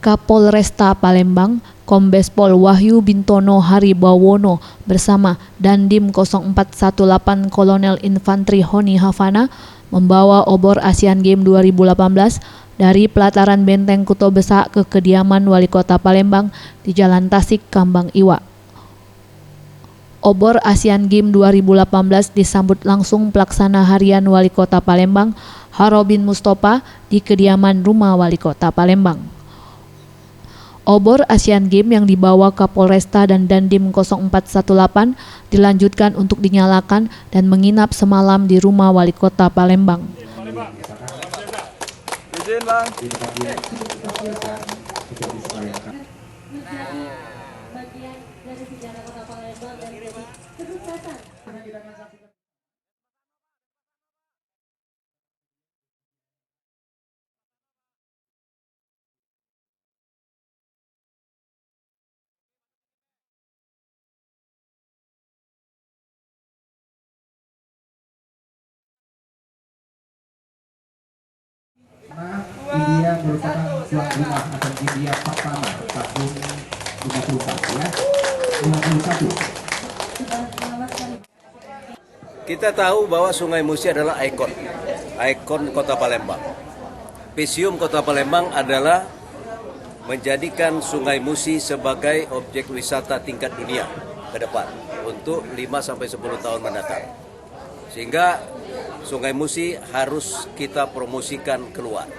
Kapolresta Palembang, Kombes Pol Wahyu Bintono Haribawono bersama Dandim 0418 Kolonel Infantri Honi Havana membawa obor Asian Games 2018 dari pelataran Benteng Kuto Besak ke kediaman Wali Kota Palembang di Jalan Tasik, Kambang Iwa. Obor Asian Games 2018 disambut langsung pelaksana harian Wali Kota Palembang, Harobin Mustopa, di kediaman rumah Wali Kota Palembang. Obor Asian Games yang dibawa Kapolresta dan Dandim 0418 dilanjutkan untuk dinyalakan dan menginap semalam di rumah Wali Kota Palembang. India merupakan tuan rumah Asian Games pertama tahun 2021 ya. 2021. Kita tahu bahwa Sungai Musi adalah ikon Kota Palembang. Visium Kota Palembang adalah menjadikan Sungai Musi sebagai objek wisata tingkat dunia ke depan untuk 5-10 tahun mendatang. Sehingga Sungai Musi harus kita promosikan keluar.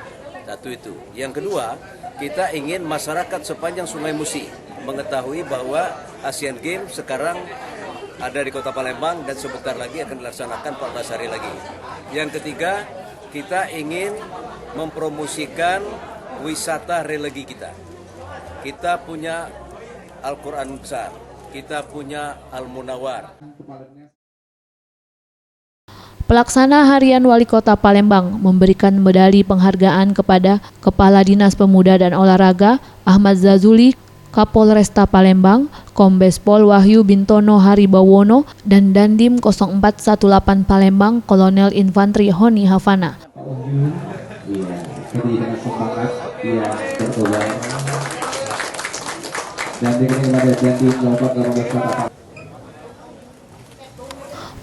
Satu itu. Yang kedua, kita ingin masyarakat sepanjang Sungai Musi mengetahui bahwa Asian Games sekarang ada di Kota Palembang dan sebentar lagi akan dilaksanakan 14 hari lagi. Yang ketiga, kita ingin mempromosikan wisata religi kita. Kita punya Al-Quran besar, kita punya Al-Munawar. Pelaksana harian Wali Kota Palembang memberikan medali penghargaan kepada Kepala Dinas Pemuda dan Olahraga Ahmad Zazuli, Kapolresta Palembang, Kombes Pol Wahyu Bintono Haribawono, dan Dandim 0418 Palembang, Kolonel Infantri Honi Havana.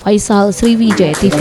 Faisal Sriwijaya TV.